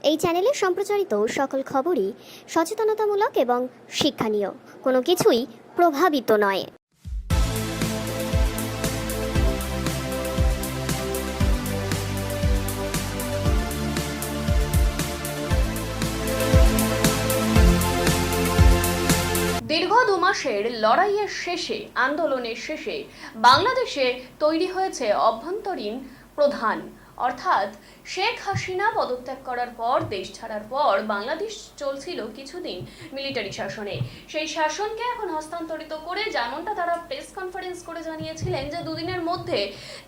এই চ্যানেলে সম্প্রচারিত সকল খবরই সচেতনতামূলক এবং শিক্ষণীয়, কোনো কিছুই প্রভাবিত নয়। দীর্ঘ 2 মাসের লড়াইয়ের শেষে, আন্দোলনের শেষে বাংলাদেশে তৈরি হয়েছে অভ্যন্তরীণ প্রধান, অর্থাৎ শেখ হাসিনা পদত্যাগ করার পর, দেশ ছাড়ার পর বাংলাদেশ চলছিল কিছুদিন মিলিটারি শাসনে। সেই শাসনকে এখন হস্তান্তরিত করে, যেমনটা তারা প্রেস কনফারেন্স করে জানিয়েছিলেন যে দুদিনের মধ্যে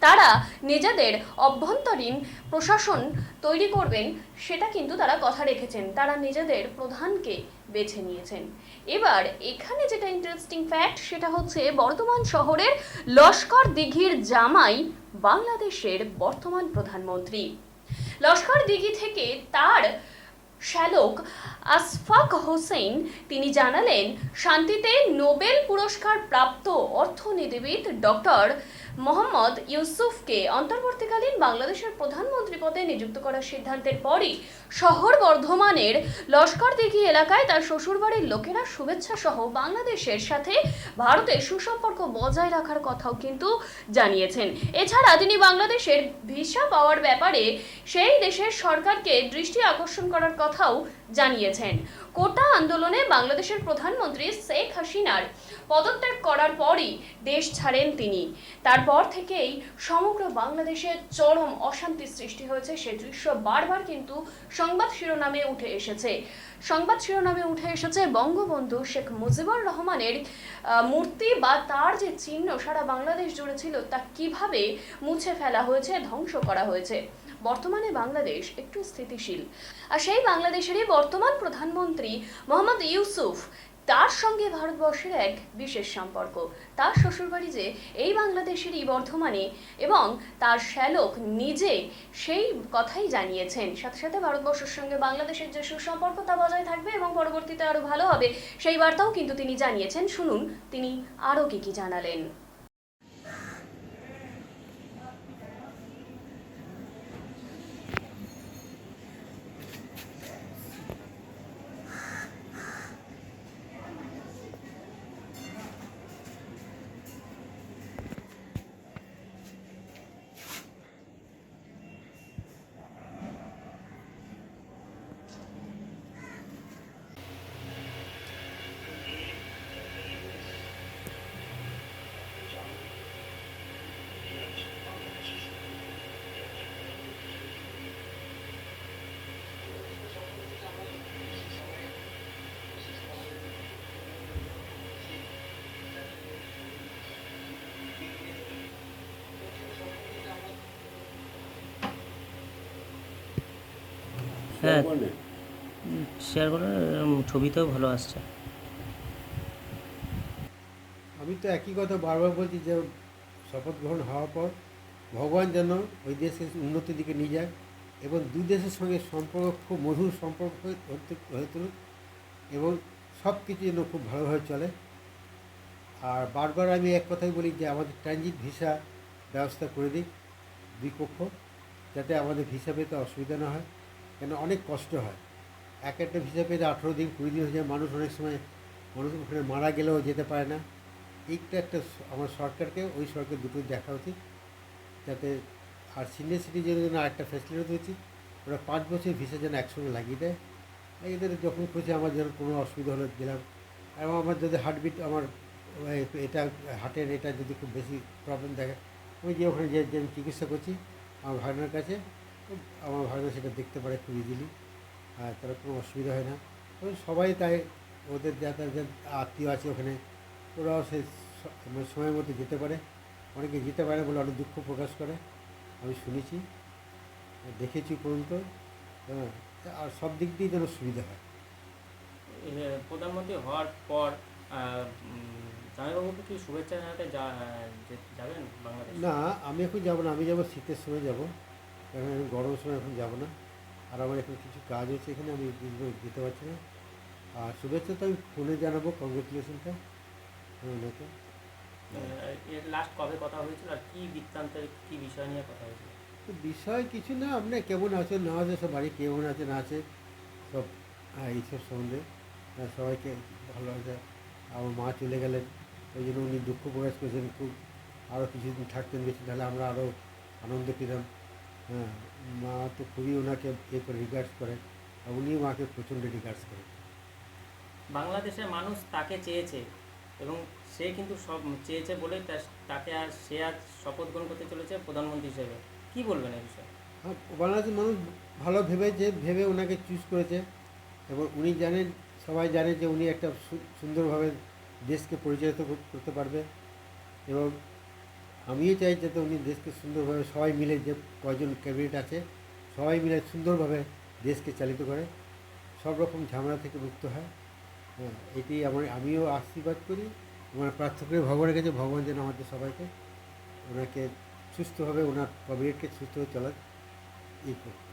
তারা নিজেদের অভ্যন্তরীণ প্রশাসন তৈরি করবেন, সেটা কিন্তু তারা কথা রেখেছেন। তারা নিজেদের প্রধানকে বেছে নিয়েছেন। এবার এখানে যেটা ইন্টারেস্টিং ফ্যাক্ট, সেটা হচ্ছে বর্ধমান শহরের লস্কর দিঘির জামাই বাংলাদেশের বর্তমান প্রধানমন্ত্রী। লস্কর দিঘি থেকে তার শ্যালক আশফাক হোসেন তিনি জানালেন, শান্তিতে নোবেল পুরস্কার প্রাপ্ত অর্থনীতিবিদ ডক্টর মোহাম্মদ ইউসুফকে অন্তর্বর্তীকালীন বাংলাদেশের প্রধানমন্ত্রী পদে নিযুক্ত করার সিদ্ধান্তের পরই শহর বর্ধমানের লস্করদিঘি এলাকায় তার শ্বশুরবাড়ির লোকেরা শুভেচ্ছা সহ বাংলাদেশের সাথে ভারতের সুসম্পর্ক বজায় রাখার কথাও কিন্তু জানিয়েছেন। এছাড়া তিনি বাংলাদেশের ভিসা পাওয়ার ব্যাপারে সেই দেশের সরকারকে দৃষ্টি আকর্ষণ করার কথাও জানিয়েছেন। কোটা আন্দোলনে বাংলাদেশের প্রধানমন্ত্রী শেখ হাসিনার পদত্যাগ করার পরই দেশ ছাড়েন তিনি। তারপর থেকেই সমগ্র বাংলাদেশে চরম অশান্তি সৃষ্টি হয়েছে। সে দৃশ্য বারবার কিন্তু সংবাদ শিরোনামে উঠে এসেছে বঙ্গবন্ধু শেখ মুজিবুর রহমানের মূর্তি বা তার যে চিহ্ন সারা বাংলাদেশ জুড়ে ছিল, তা কিভাবে মুছে ফেলা হয়েছে, ধ্বংস করা হয়েছে। বর্তমানে বাংলাদেশ একটু স্থিতিশীল, আর সেই বাংলাদেশেরই বর্তমান প্রধানমন্ত্রী মোহাম্মদ ইউসুফ, তার সঙ্গে ভারতবর্ষের এক বিশেষ সম্পর্ক। তার শ্বশুরবাড়ি যে এই বাংলাদেশেরই বর্ধমানে, এবং তার শ্যালক নিজে সেই কথাই জানিয়েছেন। সাথে সাথে ভারতবর্ষের সঙ্গে বাংলাদেশের যে সুসম্পর্ক তা বজায় থাকবে এবং পরবর্তীতে আরো ভালো হবে, সেই বার্তাও কিন্তু তিনি জানিয়েছেন। শুনুন তিনি আরো কি জানালেন। হ্যাঁ, শেয়ার করে, ছবিতেও ভালো আসছে। আমি তো একই কথা বারবার বলছি যে শপথ গ্রহণ হওয়ার পর ভগবান যেন ওই দেশের উন্নতির দিকে নিয়ে যায় এবং দুই দেশের সঙ্গে সম্পর্ক খুব মধুর সম্পর্ক হয়ে তুলুক এবং সব কিছু যেন খুব ভালোভাবে চলে। আর বারবার আমি এক কথাই বলি যে আমাদের ট্রানজিট ভিসা ব্যবস্থা করে দিক দুই পক্ষ, যাতে আমাদের ভিসা পেতে অসুবিধা না হয়, কেন অনেক কষ্ট হয়। একটা ভিসা পেতে 18 দিন 20 দিন হয়ে যায়, মানুষ অনেক সময় ওখানে মারা গেলেও যেতে পারে না। এইটা একটা আমার সরকারকে, ওই সরকার দুটো দেখা উচিত, যাতে আর সিনিয়র সিটিজেনের জন্য আরেকটা ফ্যাসিলিটি উচিত, ওরা 5 বছর ভিসা যেন একসঙ্গে লাগিয়ে দেয়। এদের যখন খুশি আমার যেন কোনো অসুবিধা হলে দিলাম। এবং আমার যদি হার্টবিট, আমার এটা হার্টের এটা যদি খুব বেশি প্রবলেম দেখে, আমি যে ওখানে যে আমি চিকিৎসা করছি আমার ভাগনার কাছে, আমার ভাগনা সেটা দেখতে পারে খুব ইজিলি, আর তার কোনো অসুবিধা হয় না। তবে সবাই তাই, ওদের যাদের আত্মীয় আছে ওখানে, ওরাও সেই সময় মতো যেতে পারে। অনেকে যেতে পারে বলে অনেক দুঃখ প্রকাশ করে, আমি শুনেছি, দেখেছি পর্যন্ত। হ্যাঁ, আর সব দিক দিয়ে যেন সুবিধা হয়। প্রধানমন্ত্রী হওয়ার পর জামাইবাবুকে কি শুভেচ্ছা জানাতে যাবেন বাংলাদেশ? না, আমি এখন যাবো না, আমি যাবো শীতের সময় যাব, কারণ আমি গরমের সময় এখন যাবো না। আর আমার এখন কিছু কাজ হচ্ছে এখানে, আমি যেতে পারছি না। আর শুভেচ্ছা তো আমি ফোনে জানাবো, কংগ্রেচুলেশনটা ওনাকে। এর লাস্ট কবে কথা হয়েছিল আর কি বৃত্তান্তের কি বিষয় নিয়ে কথা হয়েছিল? তো বিষয় কিছু না, আপনি কেমন আছেন না আছে, সব বাড়ি কেমন আছে না আছে সব, এইসব সম্বন্ধে সবাইকে ভালো আছে। আমার মা চলে গেলেন, ওই জন্য উনি দুঃখ প্রকাশ করেছেন খুব, আরও কিছুদিন থাকতেন বেশি তাহলে আমরা আরও আনন্দ পেতাম। হ্যাঁ, মা তো খুবই ওনাকে করে রিগার্ডস করেন, আর উনিও মাকে প্রচণ্ড রিগার্ডস করেন। বাংলাদেশের মানুষ তাকে চেয়েছে এবং সে কিন্তু সব চেয়েছে বলেই তাকে আর সে আজ শপথ গ্রহণ করতে চলেছে প্রধানমন্ত্রী হিসেবে। কি বলবেন এই বিষয়ে? হ্যাঁ, বাংলাদেশের মানুষ ভালো ভেবে ওনাকে চুজ করেছে, এবং উনি জানেন, সবাই জানে যে উনি একটা সুন্দরভাবে দেশকে পরিচালিত করতে পারবে। এবং আমিও চাই যাতে উনি দেশকে সুন্দরভাবে সবাই মিলে, যে কয়জন ক্যাবিনেট আছে সবাই মিলে সুন্দরভাবে দেশকে চালিত করে, সব রকম ঝামেলা থেকে মুক্ত হয়। হ্যাঁ, এটি আমিও আশীর্বাদ করি, আমার প্রার্থনা করি ভগবানের কাছে, ভগবান যেন আমাদের সবাইকে ওনাকে সুস্থভাবে, ওনার ক্যাবিনেটকে সুস্থভাবে চলার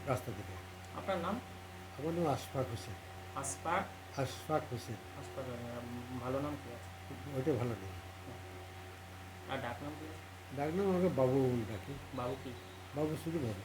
রাস্তা থেকে। আপনার নাম? আমার নাম আশফাক হোসেন। আসফাক? আশফাক হোসেন। আসফাক, ভালো নাম কি আছে? ওইটা ভালো নেই। আর ডাক নাম কি আছে? ডাক নাম আমাকে বাবু ডাকে। বাবু কি? বাবু, শুধু বাবু।